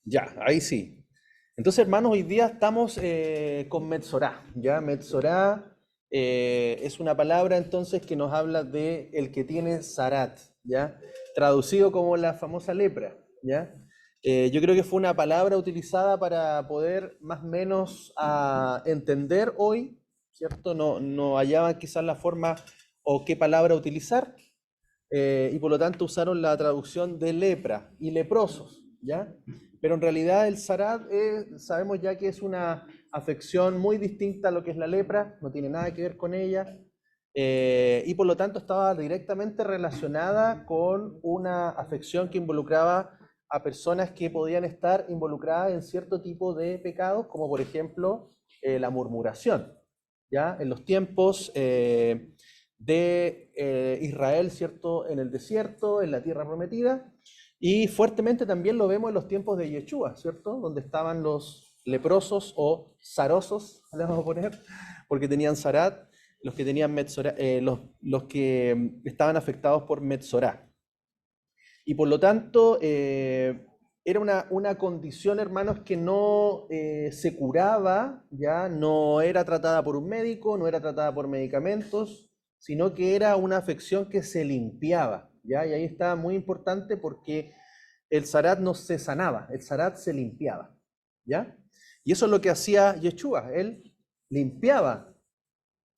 Ya, ahí sí. Entonces, hermanos, hoy día estamos con Metzorá. Ya, Metzorá es una palabra entonces que nos habla de el que tiene Zarat, ya, traducido como la famosa lepra, ya. Yo creo que fue una palabra utilizada para poder más o menos entender hoy, ¿cierto? No hallaban quizás la forma o qué palabra utilizar, y por lo tanto usaron la traducción de lepra y leprosos, ¿ya? Pero en realidad el Zarat sabemos ya que es una afección muy distinta a lo que es la lepra, no tiene nada que ver con ella, y por lo tanto estaba directamente relacionada con una afección que involucraba a personas que podían estar involucradas en cierto tipo de pecados, como por ejemplo la murmuración, ¿ya? En los tiempos de Israel, ¿cierto? En el desierto, en la tierra prometida, y fuertemente también lo vemos en los tiempos de Yeshua, ¿cierto? Donde estaban los leprosos o zarosos, le vamos a poner, porque tenían zarat, los que tenían metzorá, los que estaban afectados por metzorá. Y por lo tanto, era una condición, hermanos, que no se curaba, ya no era tratada por un médico, no era tratada por medicamentos, sino que era una afección que se limpiaba, ¿ya? Y ahí está muy importante porque el zarat no se sanaba, el zarat se limpiaba, ¿ya? Y eso es lo que hacía Yeshua, él limpiaba,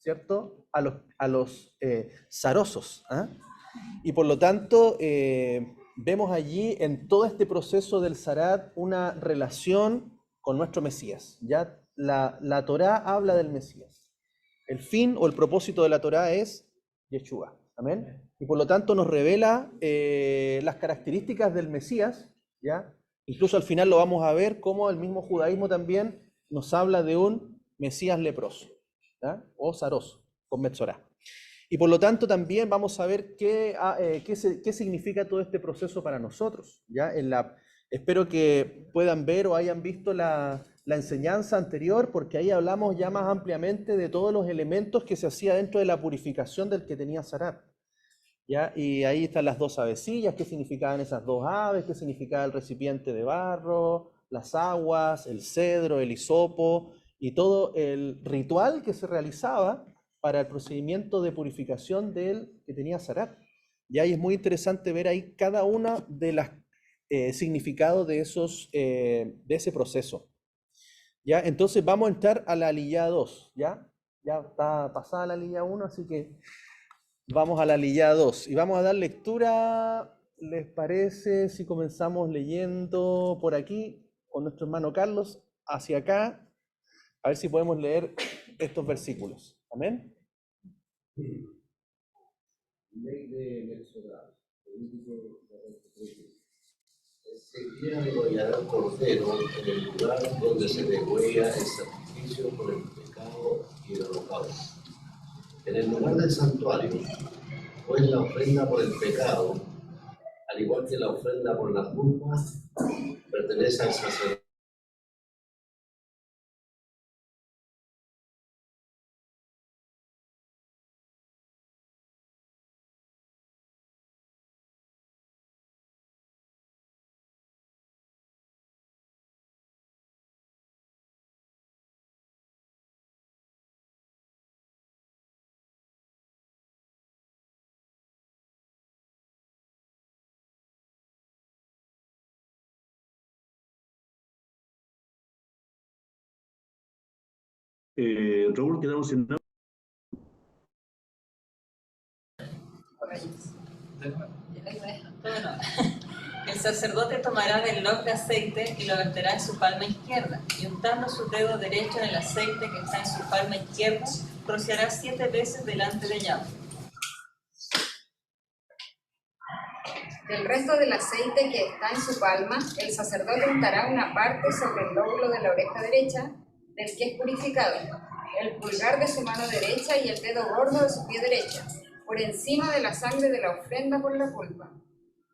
¿cierto? A los zarosos, ¿ah? Y por lo tanto, vemos allí en todo este proceso del Zarat una relación con nuestro Mesías. Ya la Torá habla del Mesías. El fin o el propósito de la Torá es Yeshua. Amén. Y por lo tanto nos revela las características del Mesías. ¿Ya? Incluso al final lo vamos a ver cómo el mismo judaísmo también nos habla de un Mesías leproso, ¿ya? O zaroso, con Metzorá. Y por lo tanto también vamos a ver qué significa todo este proceso para nosotros. ¿Ya? Espero que puedan ver o hayan visto la enseñanza anterior, porque ahí hablamos ya más ampliamente de todos los elementos que se hacía dentro de la purificación del que tenía Sarat. ¿Ya? Y ahí están las dos avecillas, qué significaban esas dos aves, qué significaba el recipiente de barro, las aguas, el cedro, el hisopo y todo el ritual que se realizaba para el procedimiento de purificación del que tenía Sarat. Y ahí es muy interesante ver ahí cada una de las significados de ese proceso. ¿Ya? Entonces vamos a entrar a la lilla 2, ¿ya? Ya está pasada la lilla 1, así que vamos a la lillada 2 y vamos a dar lectura. ¿Les parece si comenzamos leyendo por aquí con nuestro hermano Carlos hacia acá? A ver si podemos leer estos versículos. Amén. Ley de Metzorá, Levítico 23. Ese día degollará el cordero en el lugar donde se degüella el sacrificio por el pecado y el holocausto. En el lugar del santuario, pues la ofrenda por el pecado, al igual que la ofrenda por la culpa, pertenece al sacerdote. Raúl, quedamos en... El sacerdote tomará del log de aceite y lo verterá en su palma izquierda, y untando su dedo derecho en el aceite que está en su palma izquierda, rociará 7 veces delante de Yahweh. Del resto del aceite que está en su palma, el sacerdote untará una parte sobre el lóbulo de la oreja derecha del que es purificado, el pulgar de su mano derecha y el dedo gordo de su pie derecha, por encima de la sangre de la ofrenda por la culpa.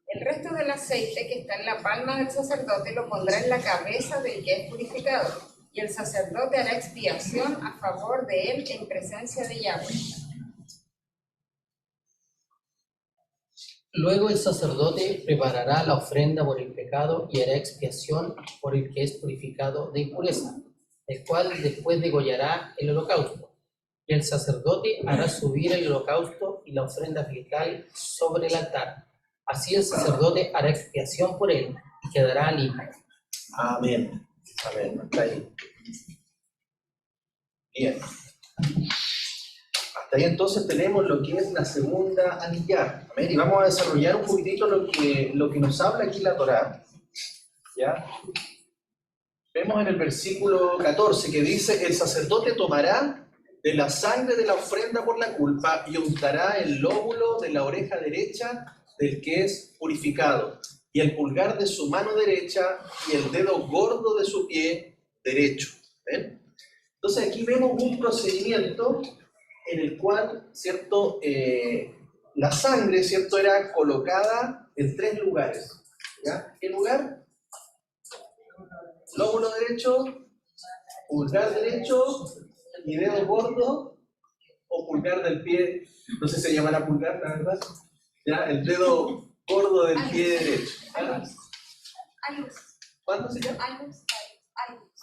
El resto del aceite que está en la palma del sacerdote lo pondrá en la cabeza del que es purificado, y el sacerdote hará expiación a favor de él en presencia de Yahweh. Luego el sacerdote preparará la ofrenda por el pecado y hará expiación por el que es purificado de impureza, el cual después degollará el holocausto. Y el sacerdote hará subir el holocausto y la ofrenda vegetal sobre el altar. Así el sacerdote hará expiación por él y quedará limpio. Amén. Amén. Hasta ahí. Bien. Hasta ahí entonces tenemos lo que es la segunda anillar. Amén. Y vamos a desarrollar un poquitito lo que nos habla aquí la Torá. ¿Ya? Vemos en el versículo 14 que dice: el sacerdote tomará de la sangre de la ofrenda por la culpa y untará el lóbulo de la oreja derecha del que es purificado, y el pulgar de su mano derecha y el dedo gordo de su pie derecho. ¿Ven? Entonces aquí vemos un procedimiento en el cual, ¿cierto? La sangre, ¿cierto?, era colocada en 3 lugares. ¿Ya? ¿Qué lugar? Lóbulo derecho, pulgar derecho y dedo gordo o pulgar del pie. No sé si se llamará pulgar, la verdad. ¿Ya? El dedo gordo del pie derecho. Alux. ¿Cuándo se llama? Alux.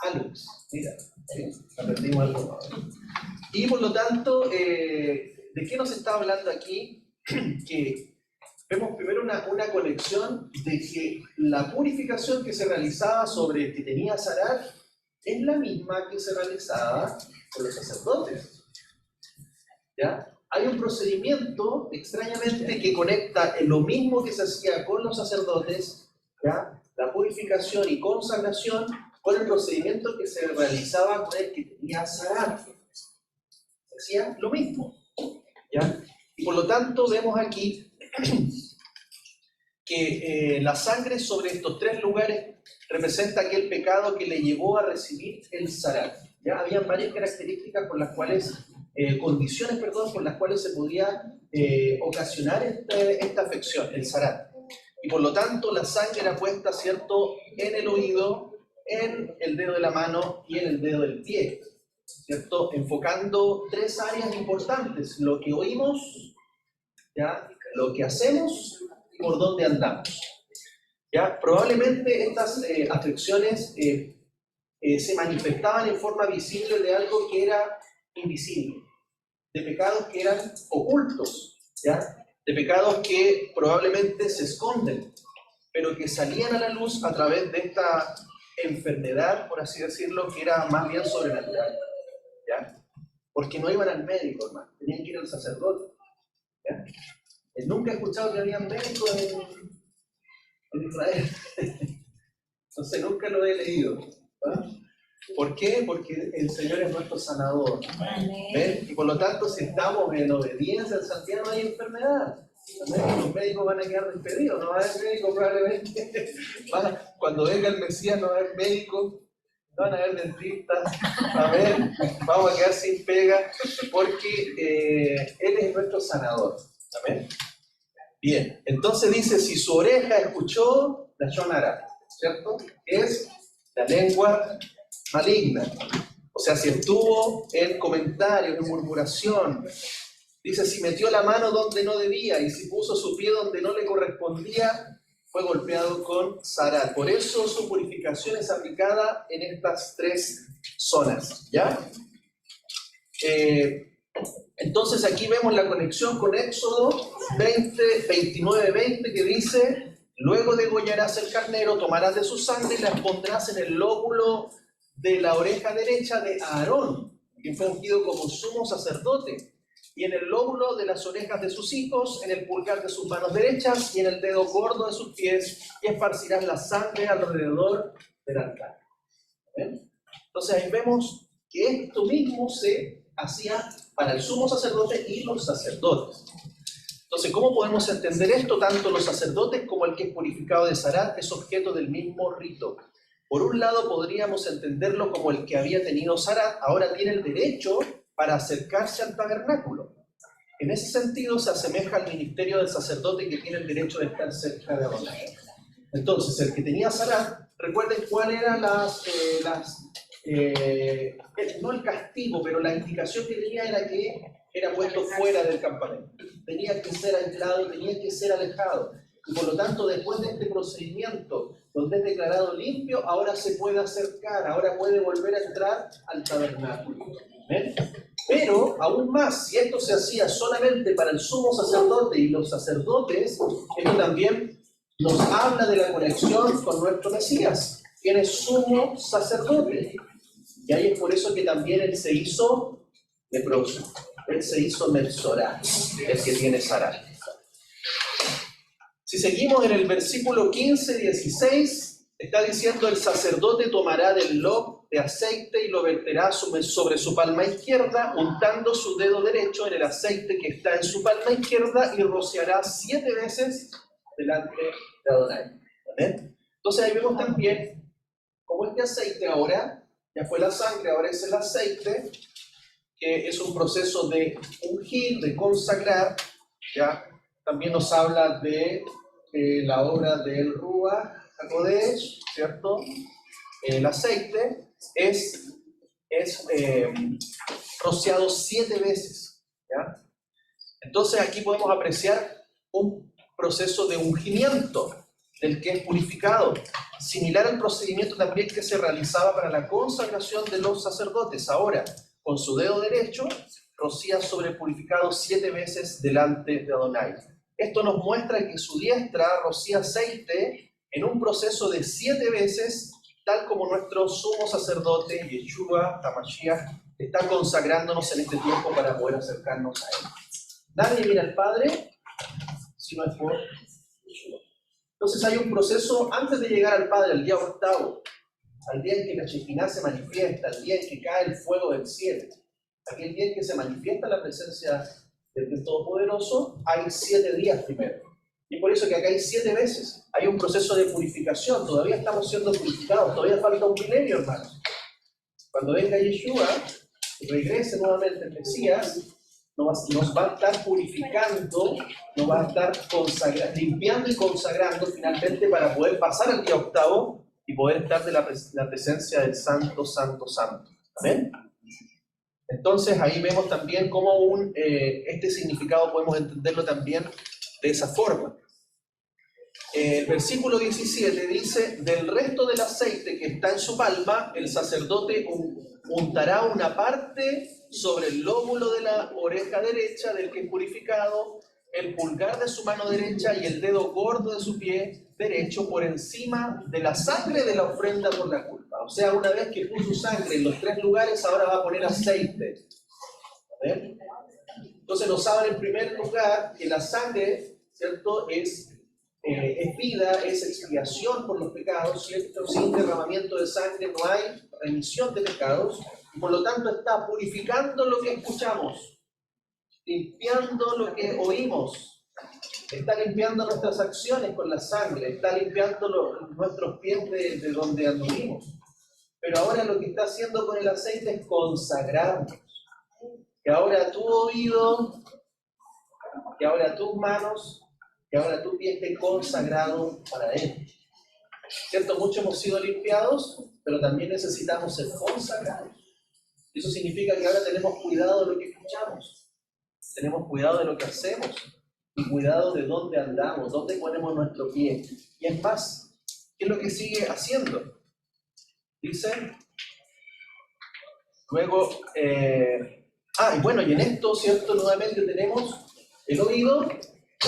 Alux. Mira, ¿sí? Aprendimos algo nuevo. Y por lo tanto, ¿de qué nos está hablando aquí? Que vemos primero una conexión de que la purificación que se realizaba sobre el que tenía Zarat es la misma que se realizaba con los sacerdotes. ¿Ya? Hay un procedimiento, extrañamente, que conecta en lo mismo que se hacía con los sacerdotes, ¿ya?, la purificación y consagración, con el procedimiento que se realizaba con el que tenía Zarat. Se hacía lo mismo. ¿Ya? Y por lo tanto vemos aquí que la sangre sobre estos 3 lugares representa aquel pecado que le llevó a recibir el Zarat. ¿Ya? Habían varias características por las cuales, condiciones, perdón, por las cuales se podía ocasionar esta afección, el Zarat. Y por lo tanto la sangre era puesta, ¿cierto?, en el oído, en el dedo de la mano y en el dedo del pie, ¿cierto?, enfocando 3 áreas importantes: lo que oímos, ¿ya?, lo que hacemos y por dónde andamos. ¿Ya? Probablemente estas afecciones se manifestaban en forma visible de algo que era invisible, de pecados que eran ocultos, ¿ya?, de pecados que probablemente se esconden, pero que salían a la luz a través de esta enfermedad, por así decirlo, que era más bien sobrenatural. ¿Ya? Porque no iban al médico, hermano, tenían que ir al sacerdote. ¿Ya? Nunca he escuchado que había médicos en Israel. Entonces nunca lo he leído. ¿Va? ¿Por qué? Porque el Señor es nuestro sanador. ¿Ven? Y por lo tanto, si estamos en obediencia al Santiago, no hay enfermedad. Los médicos van a quedar despedidos, no va a haber médicos probablemente. Cuando venga el Mesías no va a haber médicos, no van a haber dentistas. A ver, vamos a quedar sin pega porque Él es nuestro sanador. ¿Amén? Bien, entonces dice: si su oreja escuchó, la sonará, ¿cierto? Es la lengua maligna. O sea, si estuvo en comentarios, en murmuración, dice: si metió la mano donde no debía y si puso su pie donde no le correspondía, fue golpeado con Zarat. Por eso su purificación es aplicada en estas 3 zonas, ¿ya? Entonces aquí vemos la conexión con Éxodo 29-20, que dice: luego degollarás el carnero, tomarás de su sangre y la pondrás en el lóbulo de la oreja derecha de Aarón, quien fue ungido como sumo sacerdote, y en el lóbulo de las orejas de sus hijos, en el pulgar de sus manos derechas y en el dedo gordo de sus pies, y esparcirás la sangre alrededor del altar. ¿Ven? Entonces ahí vemos que esto mismo se hacía para el sumo sacerdote y los sacerdotes. Entonces, ¿cómo podemos entender esto? Tanto los sacerdotes como el que es purificado de Zarat es objeto del mismo rito. Por un lado, podríamos entenderlo como el que había tenido Zarat ahora tiene el derecho para acercarse al tabernáculo. En ese sentido, se asemeja al ministerio del sacerdote que tiene el derecho de estar cerca de Adonai. Entonces, el que tenía Zarat, recuerden cuál era no el castigo, pero la indicación que tenía era que era puesto fuera del campamento. Tenía que ser aislado, tenía que ser alejado. Y por lo tanto, después de este procedimiento, donde es declarado limpio, ahora se puede acercar, ahora puede volver a entrar al tabernáculo. ¿Ven? Pero, aún más, si esto se hacía solamente para el sumo sacerdote y los sacerdotes, esto también nos habla de la conexión con nuestro Mesías, quien es sumo sacerdote. Y ahí es por eso que también él se hizo leproso. Él se hizo Metsorá, el que tiene Sará. Si seguimos en el versículo 15-16, está diciendo: el sacerdote tomará del lob de aceite y lo verterá sobre su palma izquierda, untando su dedo derecho en el aceite que está en su palma izquierda, y rociará 7 veces delante de Adonai. ¿Amén? Entonces ahí vemos también cómo este aceite ahora, ya fue la sangre, ahora es el aceite, que es un proceso de ungir, de consagrar, ¿ya? También nos habla de la obra del Ruach HaKodesh, ¿cierto? El aceite es rociado 7 veces, ¿ya? Entonces aquí podemos apreciar un proceso de ungimiento del que es purificado, similar al procedimiento también que se realizaba para la consagración de los sacerdotes. Ahora, con su dedo derecho, rocía sobre el purificado 7 veces delante de Adonai. Esto nos muestra que su diestra rocía aceite en un proceso de 7 veces, tal como nuestro sumo sacerdote, Yeshua HaMashiach, está consagrándonos en este tiempo para poder acercarnos a él. Nadie viene al Padre si no es por Yeshua. Entonces hay un proceso antes de llegar al Padre, al día octavo, al día en que la Shekinah se manifiesta, al día en que cae el fuego del cielo, aquel día en que se manifiesta la presencia del Todopoderoso. Hay 7 días primero. Y por eso que acá hay 7 veces. Hay un proceso de purificación. Todavía estamos siendo purificados. Todavía falta un milenio, hermanos. Cuando venga Yeshua, regrese nuevamente el Mesías, nos va a estar purificando, nos va a estar limpiando y consagrando finalmente para poder pasar al día octavo y poder estar de la presencia del Santo, Santo, Santo. ¿Amén? Entonces ahí vemos también cómo este significado podemos entenderlo también de esa forma. El versículo 17 dice: del resto del aceite que está en su palma, el sacerdote untará una parte sobre el lóbulo de la oreja derecha del que es purificado, el pulgar de su mano derecha y el dedo gordo de su pie derecho por encima de la sangre de la ofrenda por la culpa. O sea, una vez que puso sangre en los 3 lugares, ahora va a poner aceite. ¿Ven? Entonces nos habla en primer lugar que la sangre, ¿cierto?, es vida, es expiación por los pecados, ¿cierto? Sin derramamiento de sangre no hay remisión de pecados, y por lo tanto está purificando lo que escuchamos, limpiando lo que oímos, está limpiando nuestras acciones con la sangre, está limpiando nuestros pies de donde anduvimos. Pero ahora lo que está haciendo con el aceite es consagrarnos. Que ahora tu oído, que ahora tus manos, que ahora tu pie esté consagrado para Él. ¿Cierto? Muchos hemos sido limpiados, pero también necesitamos ser consagrados. Eso significa que ahora tenemos cuidado de lo que escuchamos, tenemos cuidado de lo que hacemos, y cuidado de dónde andamos, dónde ponemos nuestro pie. Y es más, ¿qué es lo que sigue haciendo? Dice, luego, y bueno, y en esto, ¿cierto? Nuevamente tenemos el oído,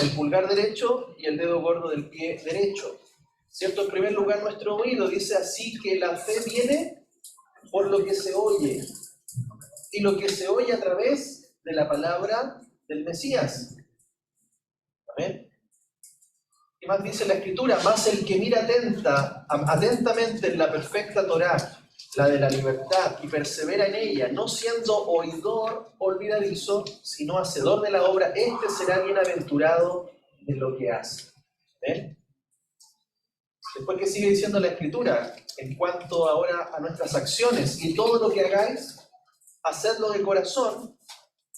el pulgar derecho y el dedo gordo del pie derecho. ¿Cierto? En primer lugar, nuestro oído dice así que la fe viene por lo que se oye, y lo que se oye a través de la palabra del Mesías. ¿Amén? ¿Qué más dice la Escritura? Más el que mira atentamente en la perfecta Torá, la de la libertad, y persevera en ella, no siendo oidor olvidadizo, sino hacedor de la obra, este será bienaventurado en lo que hace. ¿Amén? Después, que sigue diciendo la Escritura en cuanto ahora a nuestras acciones: y todo lo que hagáis, hacedlo de corazón,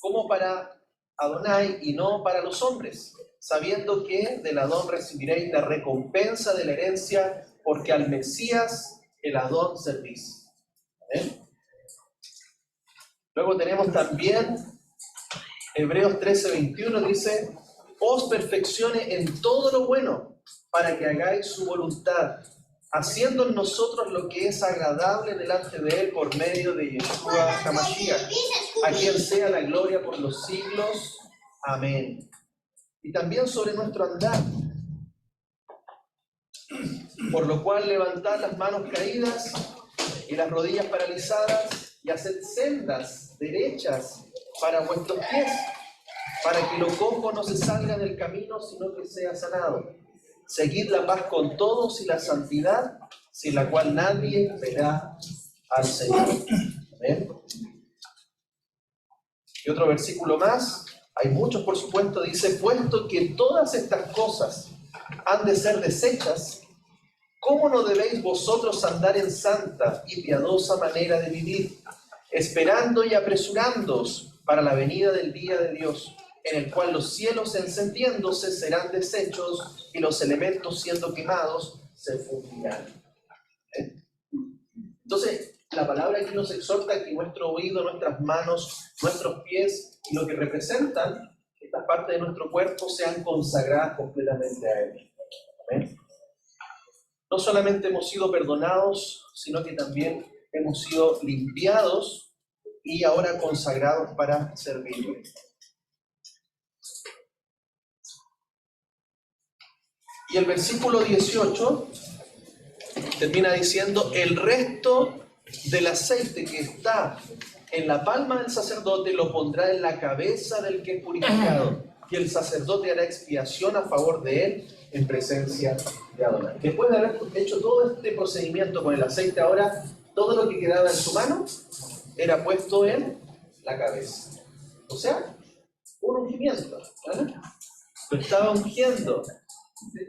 como para Adonai y no para los hombres, sabiendo que del Adón recibiréis la recompensa de la herencia, porque al Mesías el Adón servís. ¿Eh? Luego tenemos también Hebreos 13:21 dice, os perfeccione en todo lo bueno, para que hagáis su voluntad, haciendo en nosotros lo que es agradable delante de Él por medio de Yeshua HaMashiach, a quien sea la gloria por los siglos. Amén. Y también sobre nuestro andar, por lo cual levantad las manos caídas y las rodillas paralizadas y haced sendas derechas para vuestros pies, para que lo cojo no se salga del camino, sino que sea sanado. Seguid la paz con todos y la santidad, sin la cual nadie verá al Señor. ¿Amén? Y otro versículo más, hay muchos por supuesto, dice, puesto que todas estas cosas han de ser desechas, ¿cómo no debéis vosotros andar en santa y piadosa manera de vivir, esperando y apresurándoos para la venida del día de Dios, en el cual los cielos encendiéndose serán deshechos y los elementos siendo quemados se fundirán? Entonces, la palabra aquí nos exhorta a que nuestro oído, nuestras manos, nuestros pies y lo que representan estas partes de nuestro cuerpo sean consagradas completamente a Él. ¿Amén? No solamente hemos sido perdonados, sino que también hemos sido limpiados y ahora consagrados para servirle. Y el versículo 18 termina diciendo, el resto del aceite que está en la palma del sacerdote lo pondrá en la cabeza del que es purificado, y el sacerdote hará expiación a favor de él en presencia de Adonai. Después de haber hecho todo este procedimiento con el aceite, ahora todo lo que quedaba en su mano era puesto en la cabeza. O sea, un ungimiento, ¿vale? Lo estaba ungiendo.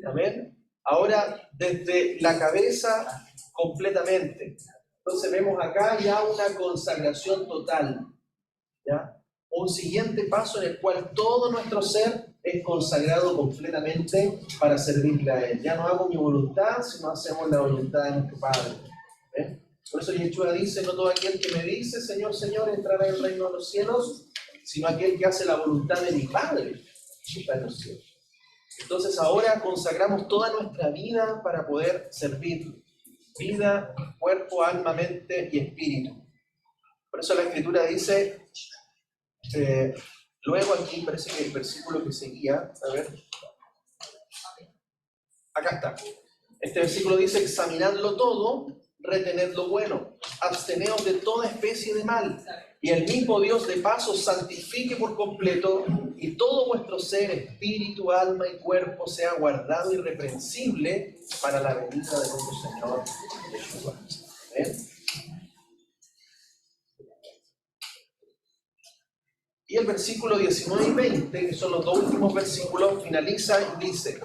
Amén. Ahora desde la cabeza completamente. Entonces vemos acá ya una consagración total, ¿ya? Un siguiente paso en el cual todo nuestro ser es consagrado completamente para servirle a Él. Ya no hago mi voluntad, sino hacemos la voluntad de nuestro Padre. ¿Eh? Por eso Yeshua dice, no todo aquel que me dice, Señor, Señor, entrará en el reino de los cielos, sino aquel que hace la voluntad de mi Padre que está en los cielos. Entonces ahora consagramos toda nuestra vida para poder servir. Vida, cuerpo, alma, mente y espíritu. Por eso la Escritura dice, luego aquí parece que el versículo que seguía, a ver, acá está. Este versículo dice, examinadlo todo, retened lo bueno, absteneos de toda especie de mal, y el mismo Dios de paso santifique por completo, y todo vuestro ser, espíritu, alma y cuerpo sea guardado irreprensible para la venida de nuestro Señor Yeshua. ¿Ven? Y el versículo 19 y 20, que son los dos últimos versículos, finaliza y dice,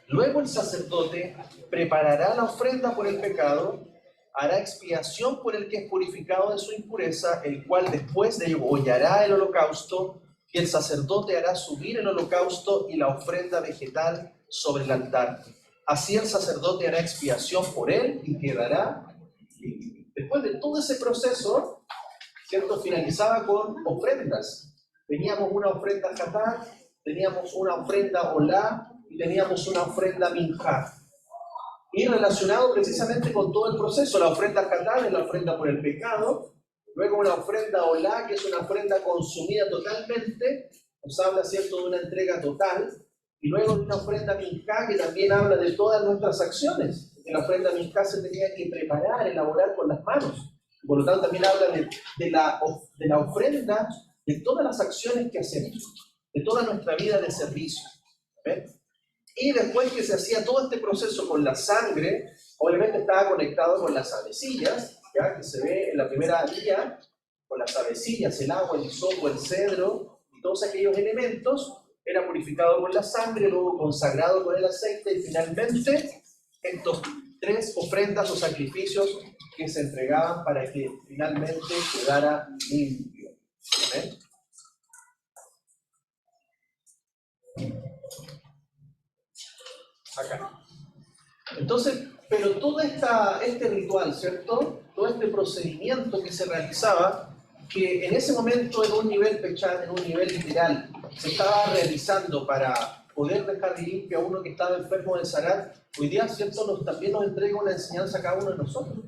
luego el sacerdote preparará la ofrenda por el pecado, hará expiación por el que es purificado de su impureza, el cual después degollará el holocausto, y el sacerdote hará subir el holocausto y la ofrenda vegetal sobre el altar. Así el sacerdote hará expiación por él y quedará limpio. Después de todo ese proceso, ¿cierto? Finalizaba con ofrendas. Teníamos una ofrenda Hatá, teníamos una ofrenda Olá y teníamos una ofrenda Minjá. Y relacionado precisamente con todo el proceso, la ofrenda Hatá es la ofrenda por el pecado, luego una ofrenda Olá, que es una ofrenda consumida totalmente, nos habla, ¿cierto?, de una entrega total, y luego una ofrenda Minjá, que también habla de todas nuestras acciones. En la ofrenda Minjá se tenía que preparar, elaborar con las manos. Por lo tanto, también habla de la ofrenda, de todas las acciones que hacemos, de toda nuestra vida de servicio. ¿Ven? Y después que se hacía todo este proceso con la sangre, obviamente estaba conectado con las avecillas, ¿ya? Que se ve en la primera guía, con las avecillas, el agua, el hisopo, el cedro, y todos aquellos elementos, era purificado con la sangre, luego consagrado con el aceite, y finalmente estos tres ofrendas o sacrificios que se entregaban para que finalmente quedara limpio. ¿Ven? Acá. Entonces, pero todo este ritual, ¿cierto? Todo este procedimiento que se realizaba que en ese momento, en un nivel pechán, en un nivel literal, se estaba realizando para poder dejar limpio a uno que estaba enfermo de Sarat, hoy día, ¿cierto?, también nos entrega una enseñanza a cada uno de nosotros,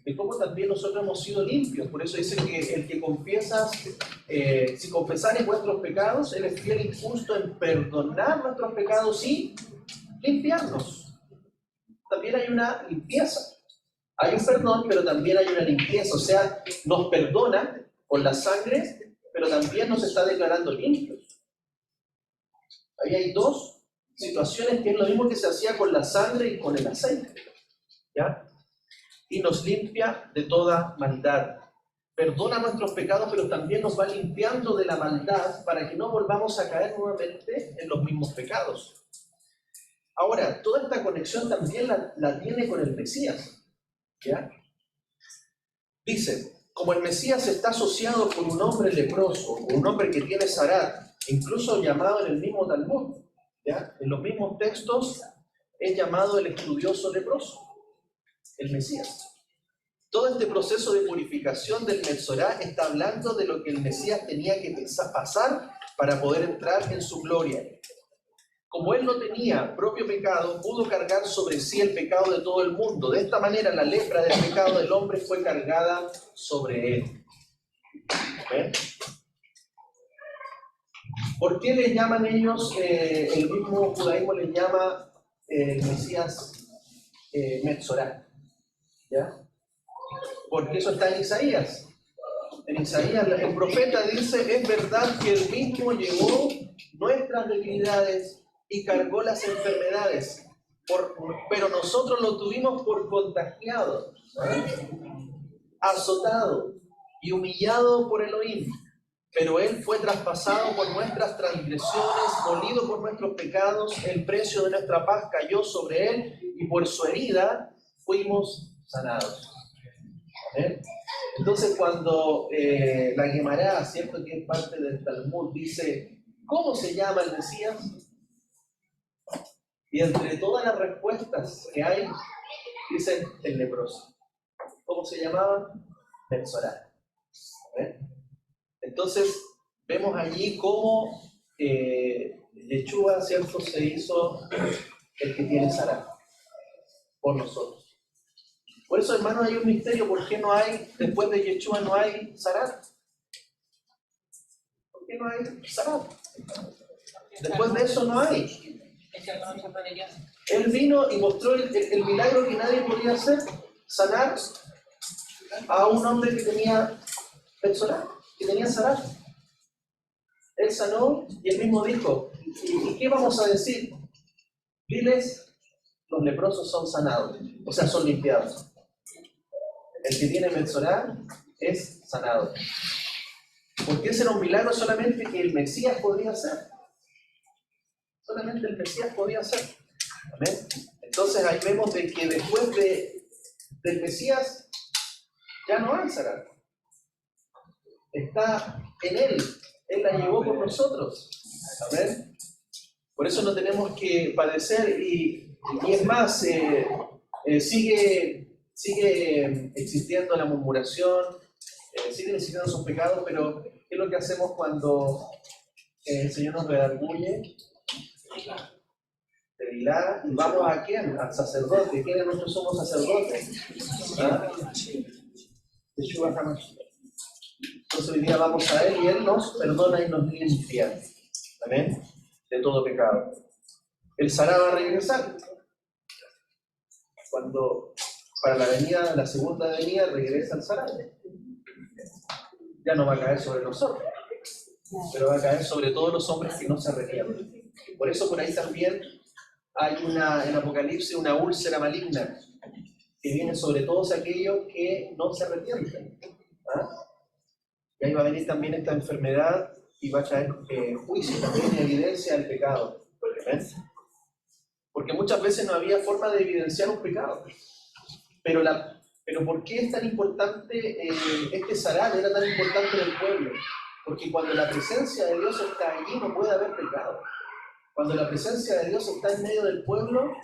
de cómo también nosotros hemos sido limpios. Por eso dice que el que confiesa, si confesares vuestros pecados, Él es fiel y justo en perdonar nuestros pecados y limpiarnos. También hay una limpieza. Hay un perdón, pero también hay una limpieza. O sea, nos perdona con la sangre, pero también nos está declarando limpios. Ahí hay dos situaciones que es lo mismo que se hacía con la sangre y con el aceite, ¿ya? Y nos limpia de toda maldad. Perdona nuestros pecados, pero también nos va limpiando de la maldad para que no volvamos a caer nuevamente en los mismos pecados. Ahora, toda esta conexión también la tiene con el Mesías, ¿ya? Dice, como el Mesías está asociado con un hombre leproso, con un hombre que tiene Sarat, incluso llamado en el mismo Talmud, ¿ya? En los mismos textos es llamado el estudioso leproso, el Mesías. Todo este proceso de purificación del Metzorá está hablando de lo que el Mesías tenía que pasar para poder entrar en su gloria. Como él no tenía propio pecado, pudo cargar sobre sí el pecado de todo el mundo. De esta manera, la lepra del pecado del hombre fue cargada sobre él. ¿Ven? ¿Por qué le llaman ellos, el mismo judaísmo le llama el Mesías Metzorá? ¿Ya? Porque eso está en Isaías. En Isaías, el profeta dice, es verdad que él mismo llevó nuestras debilidades y cargó las enfermedades, pero nosotros lo tuvimos por contagiado, azotado y humillado por Elohim. Pero él fue traspasado por nuestras transgresiones, molido por nuestros pecados, el precio de nuestra paz cayó sobre él y por su herida fuimos sanados. ¿Eh? Entonces cuando la Guemará, ¿cierto?, que es parte del Talmud, dice, ¿cómo se llama el Mesías? Y entre todas las respuestas que hay, dicen el leproso. ¿Cómo se llamaba? Metzorá. ¿Eh? Entonces vemos allí cómo Yeshua, ¿cierto?, se hizo el que tiene Sarat por nosotros. Por eso, hermanos, hay un misterio. ¿Por qué no hay, después de Yeshua, no hay Sarat? ¿Por qué no hay Sarat? Después de eso no hay. Él vino y mostró el milagro que nadie podía hacer, sanar a un hombre que tenía Metzorá, que tenía Sarat. Él sanó y él mismo dijo, ¿y qué vamos a decir? Diles, los leprosos son sanados, o sea, son limpiados. El que tiene Metzorá es sanado. Porque ese era un milagro solamente que el Mesías podía hacer. Solamente el Mesías podía hacer. ¿Amén? Entonces ahí vemos de que después del Mesías ya no hay Sarat. Está en él. Él la llevó por nosotros. ¿Amén? Por eso no tenemos que padecer y es más, sigue existiendo la murmuración, siguen existiendo sus pecados, pero ¿qué es lo que hacemos cuando el Señor nos redarguye? Tevilá, y vamos a quién? Al sacerdote. ¿Quién es nuestro sumo sacerdote? ¿Ah? Yeshua HaMashiach. Entonces hoy día vamos a él y él nos perdona y nos limpia. Amén. De todo pecado. El Sará va a regresar. Cuando para la segunda venida regresa el Sará. Ya no va a caer sobre nosotros, pero va a caer sobre todos los hombres que no se arrepienten. Por eso por ahí también hay en Apocalipsis una úlcera maligna que viene sobre todos aquellos que no se arrepienten. ¿Ah? Y ahí va a venir también esta enfermedad y va a traer juicio también y evidencia del pecado. ¿Ven? Porque muchas veces no había forma de evidenciar un pecado. Pero ¿por qué es tan importante este Sarat? Era tan importante en el pueblo. Porque cuando la presencia de Dios está allí no puede haber pecado. Cuando la presencia de Dios está en medio del pueblo,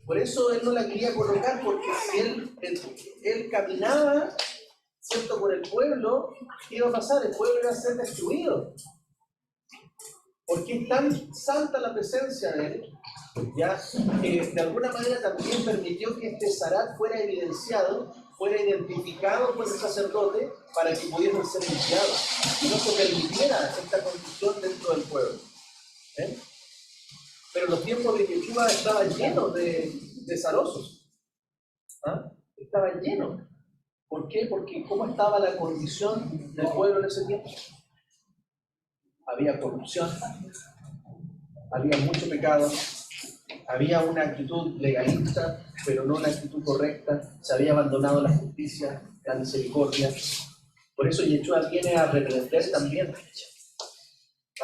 por eso él no la quería colocar, porque si él caminaba ¿cierto? Por el pueblo, ¿qué iba a pasar? El pueblo iba a ser destruido. Porque es tan santa la presencia de él, ya, que de alguna manera también permitió que este Zarat fuera evidenciado, fuera identificado por el sacerdote para que pudiesen ser limpiados. Y no se permitiera esta condición dentro del pueblo. Pero los tiempos de Yeshua estaban llenos de zarosos. ¿Ah? Estaban llenos. ¿Por qué? Porque ¿cómo estaba la condición del pueblo en ese tiempo? Había corrupción, había mucho pecado, había una actitud legalista, pero no una actitud correcta, se había abandonado la justicia, la misericordia. Por eso Yeshua viene a reprender también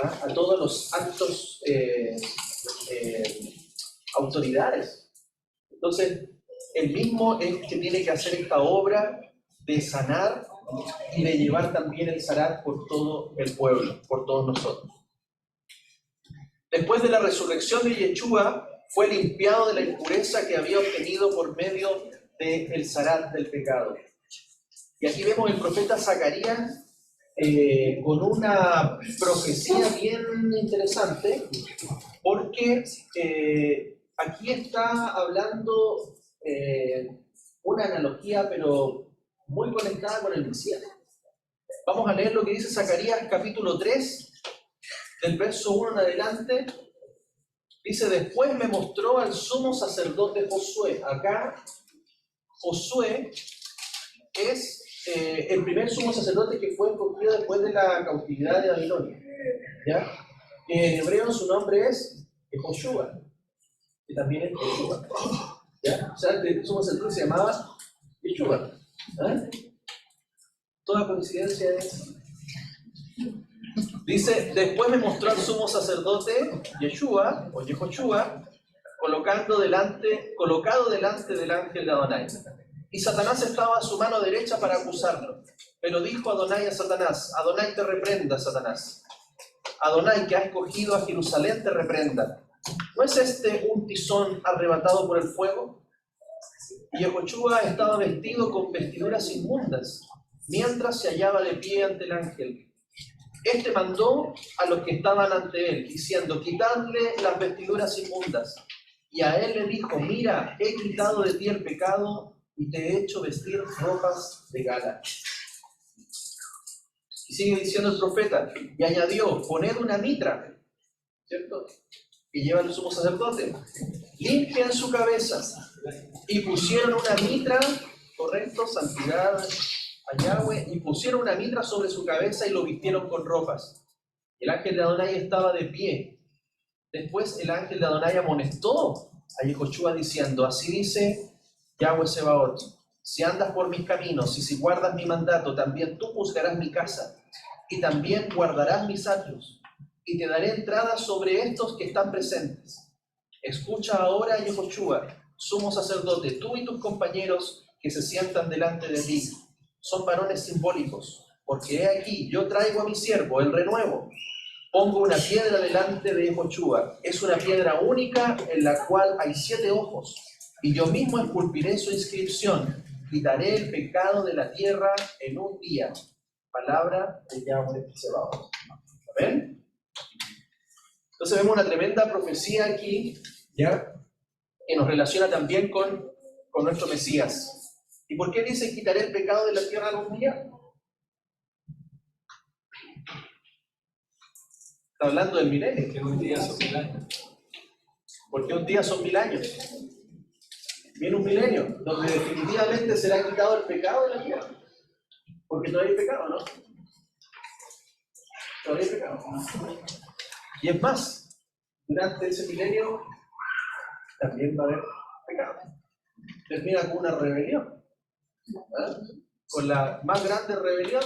a todos los actos autoridades. Entonces, él mismo es que tiene que hacer esta obra de sanar y de llevar también el Zarat por todo el pueblo, por todos nosotros. Después de la resurrección de Yeshua, fue limpiado de la impureza que había obtenido por medio del Zarat del pecado. Y aquí vemos el profeta Zacarías con una profecía bien interesante, porque aquí está hablando una analogía, pero muy conectada con el Mesías. Vamos a leer lo que dice Zacarías capítulo 3, del verso 1 en adelante. Dice: después me mostró al sumo sacerdote Josué. Acá Josué es el primer sumo sacerdote que fue escogido después de la cautividad de Babilonia. ¿Ya? En hebreo su nombre es Yehoshua, que también es Yeshua. ¿Ya? O sea, el sumo sacerdote se llamaba Yeshua. Toda coincidencia es. Dice: después me mostró al sumo sacerdote Yeshua o Yehoshua colocado delante del ángel de Adonai. Y Satanás estaba a su mano derecha para acusarlo. Pero dijo Adonai a Satanás: Adonai te reprenda, Satanás. Adonai, que ha escogido a Jerusalén, te reprenda. ¿No es este un tizón arrebatado por el fuego? Y Yehoshua estaba vestido con vestiduras inmundas, mientras se hallaba de pie ante el ángel. Este mandó a los que estaban ante él, diciendo: quitadle las vestiduras inmundas. Y a él le dijo: mira, he quitado de ti el pecado y te he hecho vestir ropas de gala. Y sigue diciendo el profeta, y añadió: poned una mitra, ¿cierto?, que lleva el sumo sacerdote, limpian su cabeza. Y pusieron una mitra, correcto, santidad a Yahweh, y pusieron una mitra sobre su cabeza y lo vistieron con ropas. El ángel de Adonai estaba de pie. Después el ángel de Adonai amonestó a Yehoshua diciendo: así dice Yahweh Sebaot, si andas por mis caminos y si guardas mi mandato, también tú juzgarás mi casa y también guardarás mis atrios, y te daré entrada sobre estos que están presentes. Escucha ahora, Yehoshua, sumo sacerdote, tú y tus compañeros que se sientan delante de ti. Son varones simbólicos, porque he aquí, yo traigo a mi siervo, el renuevo. Pongo una piedra delante de Yehoshua. Es una piedra única en la cual hay 7 ojos. Y yo mismo esculpiré su inscripción. Quitaré el pecado de la tierra en un día. Palabra de Yahweh Sebaot. ¿Ven? Entonces vemos una tremenda profecía aquí, ¿ya?, que nos relaciona también con nuestro Mesías. ¿Y por qué dice quitaré el pecado de la tierra en un día? Está hablando del milenio. Que un día son 1000 años. Porque un día son 1000 años. Viene un milenio, donde definitivamente será quitado el pecado de la tierra. Porque todavía hay pecado, ¿no? Todavía hay pecado. Y es más, durante ese milenio también va a haber pecado. Termina con una rebelión. ¿Ah? Con la más grande rebelión,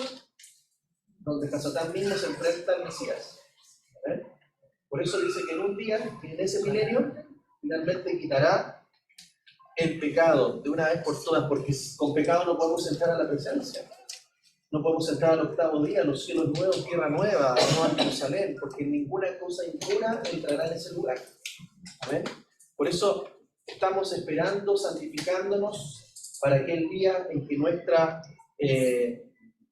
donde Hasatán mismo se enfrenta al Mesías. Por eso dice que en un día, en ese milenio, finalmente quitará el pecado de una vez por todas, porque con pecado no podemos entrar a la presencia. No podemos entrar al 8º día, los cielos nuevos, tierra nueva, Nueva Jerusalén, porque ninguna cosa impura entrará en ese lugar. ¿Amén? Por eso estamos esperando, santificándonos para aquel día en que nuestra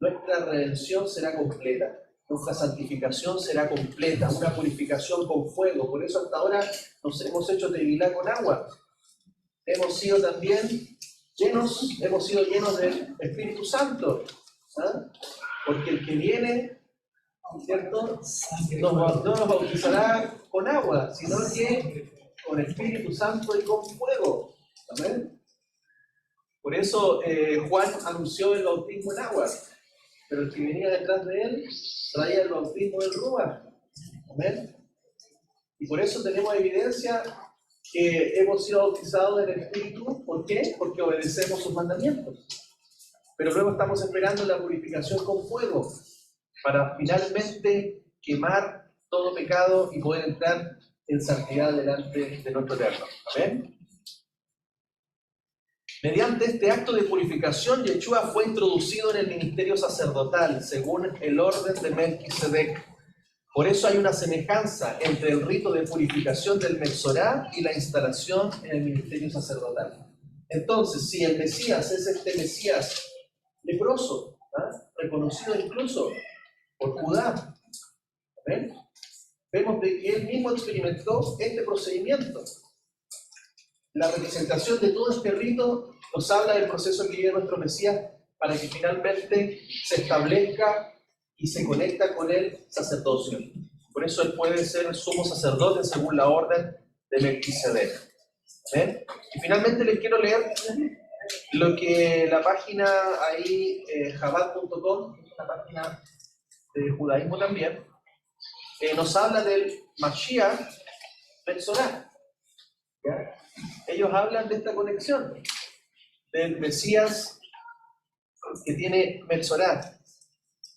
nuestra redención será completa, nuestra santificación será completa, una purificación con fuego. Por eso hasta ahora nos hemos hecho tevilá con agua. Hemos sido también llenos del Espíritu Santo, ¿ah? Porque el que viene, ¿cierto?, no nos bautizará con agua, sino que con Espíritu Santo y con fuego. ¿Amén? Por eso Juan anunció el bautismo en agua, pero el que venía detrás de él traía el bautismo del Ruach. ¿Amén? Y por eso tenemos evidencia que hemos sido bautizados en el Espíritu. ¿Por qué? Porque obedecemos sus mandamientos. Pero luego estamos esperando la purificación con fuego para finalmente quemar todo pecado y poder entrar en santidad delante de nuestro Eterno. ¿Amén? Mediante este acto de purificación, Yeshua fue introducido en el ministerio sacerdotal, según el orden de Melquisedec. Por eso hay una semejanza entre el rito de purificación del Metzorá y la instalación en el ministerio sacerdotal. Entonces, si el Mesías es este Mesías leproso, reconocido incluso por Judá, ¿ven?, vemos de que él mismo experimentó este procedimiento. La representación de todo este rito nos habla del proceso que vive nuestro Mesías para que finalmente se establezca y se conecta con el sacerdocio. Por eso él puede ser sumo sacerdote según la orden de Melquisedec. ¿Ven? Y finalmente les quiero leer lo que la página ahí, Chabad.com, la página de judaísmo también, nos habla del Mashiach Metzorá. ¿Ya? Ellos hablan de esta conexión del Mesías que tiene Metzorá.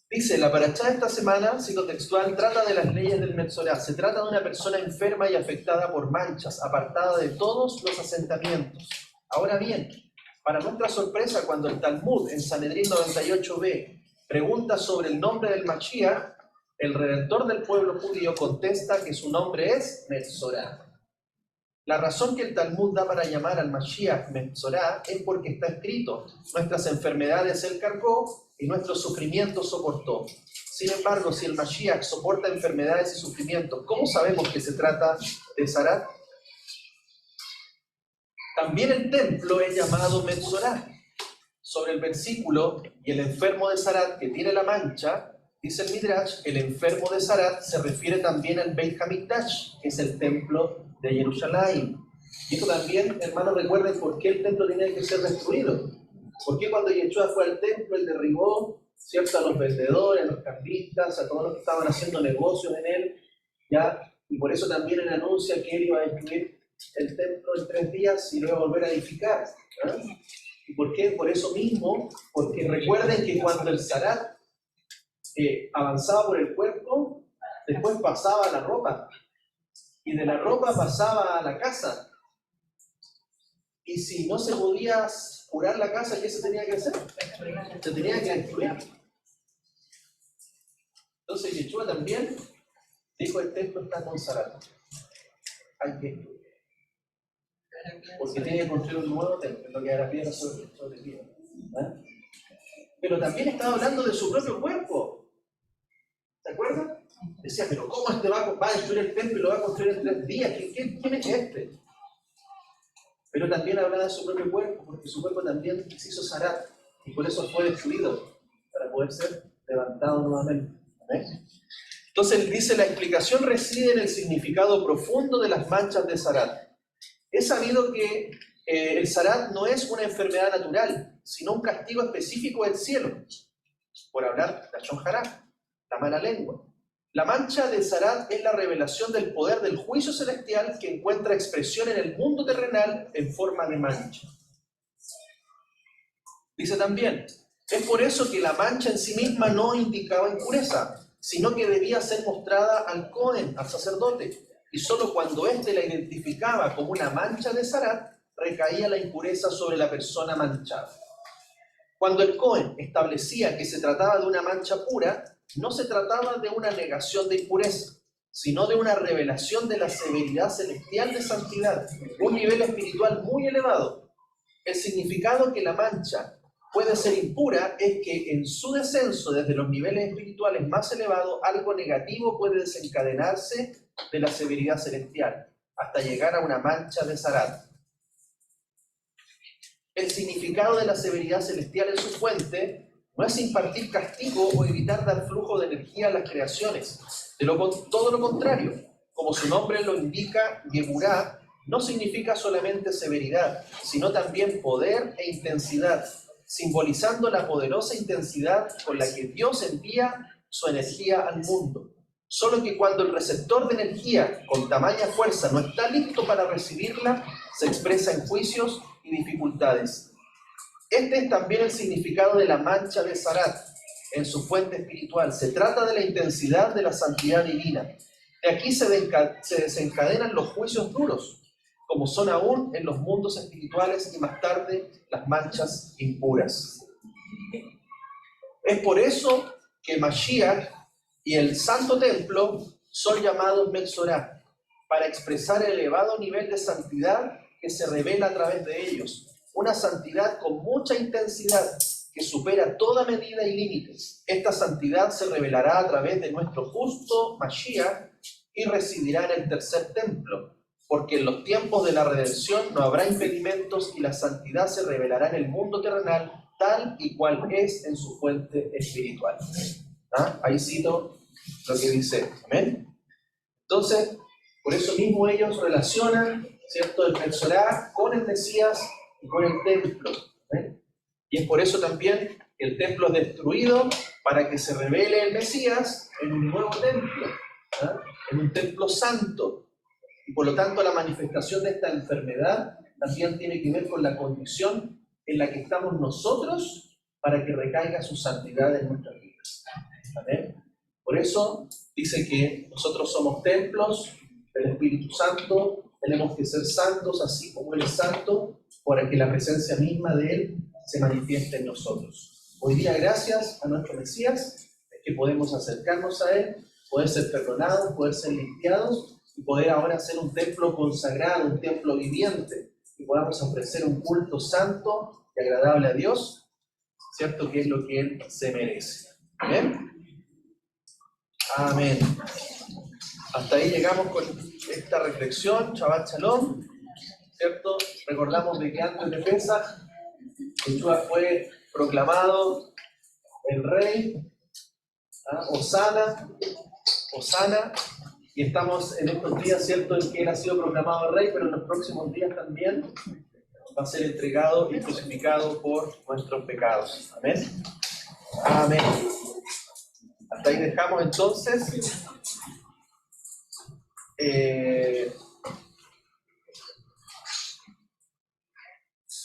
Dice, la parashá de esta semana, cito textual, trata de las leyes del Metzorá. Se trata de una persona enferma y afectada por manchas, apartada de todos los asentamientos. Ahora bien, para nuestra sorpresa, cuando el Talmud en Sanedrín 98b pregunta sobre el nombre del Mashiach, el Redentor del pueblo judío contesta que su nombre es Metzorá. La razón que el Talmud da para llamar al Mashiach Metzorá es porque está escrito: nuestras enfermedades él cargó y nuestros sufrimientos soportó. Sin embargo, si el Mashiach soporta enfermedades y sufrimientos, ¿cómo sabemos que se trata de Sarat? También el templo es llamado Metzorá. Sobre el versículo, y el enfermo de Sarat que tiene la mancha, dice el Midrash, el enfermo de Sarat se refiere también al Beit HaMikdash, que es el templo de Jerusalén. Y esto también, hermanos, recuerden por qué el templo tenía que ser destruido. ¿Por qué cuando Yeshua fue al templo, él derribó, ¿cierto?, a los vendedores, a los cambistas, a todos los que estaban haciendo negocios en él? ¿Ya? Y por eso también él anuncia que él iba a destruir el templo en 3 días y lo iba a volver a edificar. ¿Ya? ¿Y por qué? Por eso mismo, porque recuerden que cuando el Sarat avanzaba por el cuerpo, después pasaba a la ropa, y de la ropa pasaba a la casa. Y si no se podía curar la casa, ¿qué se tenía que hacer? Se tenía que destruir. Entonces Yeshua también dijo: el templo está consagrado, hay que destruir, porque tiene que construir un nuevo templo, lo que hará piedra sobre piedra. ¿Eh? Pero también estaba hablando de su propio cuerpo. ¿Se acuerdan? Decía, pero ¿cómo este va a destruir el templo y lo va a construir en 3 días? ¿Quién es este? Pero también hablaba de su propio cuerpo, porque su cuerpo también se hizo Sarat, y por eso fue destruido, para poder ser levantado nuevamente. ¿Ven? Entonces él dice, la explicación reside en el significado profundo de las manchas de Sarat. Es sabido que el Sarat no es una enfermedad natural, sino un castigo específico del cielo, por hablar la Lashon Hará, la mala lengua. La mancha de Sarat es la revelación del poder del juicio celestial que encuentra expresión en el mundo terrenal en forma de mancha. Dice también, es por eso que la mancha en sí misma no indicaba impureza, sino que debía ser mostrada al Cohen, al sacerdote, y solo cuando éste la identificaba como una mancha de Sarat, recaía la impureza sobre la persona manchada. Cuando el Cohen establecía que se trataba de una mancha pura, no se trataba de una negación de impureza, sino de una revelación de la severidad celestial de santidad, un nivel espiritual muy elevado. El significado que la mancha puede ser impura es que en su descenso desde los niveles espirituales más elevados, algo negativo puede desencadenarse de la severidad celestial, hasta llegar a una mancha de Sarat. El significado de la severidad celestial en su fuente no es impartir castigo o evitar dar flujo de energía a las creaciones. Todo lo contrario, como su nombre lo indica, Geburah no significa solamente severidad, sino también poder e intensidad, simbolizando la poderosa intensidad con la que Dios envía su energía al mundo. Solo que cuando el receptor de energía con tamaña fuerza no está listo para recibirla, se expresa en juicios y dificultades. Este es también el significado de la mancha de Sarat en su fuente espiritual. Se trata de la intensidad de la santidad divina. De aquí se desencadenan los juicios duros, como son aún en los mundos espirituales y más tarde las manchas impuras. Es por eso que Mashiach y el Santo Templo son llamados Metzorah, para expresar el elevado nivel de santidad que se revela a través de ellos. Una santidad con mucha intensidad que supera toda medida y límites. Esta santidad se revelará a través de nuestro justo Mashiach y residirá en el tercer templo, porque en los tiempos de la redención no habrá impedimentos y la santidad se revelará en el mundo terrenal tal y cual es en su fuente espiritual. Ahí cito lo que dice. Amén. Entonces, por eso mismo ellos relacionan, ¿cierto?, el Metzorah con el Mesías y con el templo. ¿Amén? Y es por eso también que el templo es destruido para que se revele el Mesías en un nuevo templo, en un templo santo. Y por lo tanto la manifestación de esta enfermedad también tiene que ver con la condición en la que estamos nosotros para que recaiga su santidad en nuestras vidas. ¿Amén? Por eso dice que nosotros somos templos del Espíritu Santo, tenemos que ser santos así como Él es santo, para que la presencia misma de Él se manifieste en nosotros. Hoy día, gracias a nuestro Mesías, es que podemos acercarnos a Él, poder ser perdonados, poder ser limpiados y poder ahora ser un templo consagrado, un templo viviente, y podamos ofrecer un culto santo y agradable a Dios, ¿cierto? Que es lo que Él se merece. ¿Amén? Amén. Hasta ahí llegamos con esta reflexión, Shabbat Shalom, ¿cierto? Recordamos de que antes de Pesaj, Yeshua fue proclamado el Rey, Hosana, y estamos en estos días, ¿cierto?, en que Él ha sido proclamado el Rey, pero en los próximos días también va a ser entregado y crucificado por nuestros pecados. Amén. Amén. Hasta ahí dejamos entonces.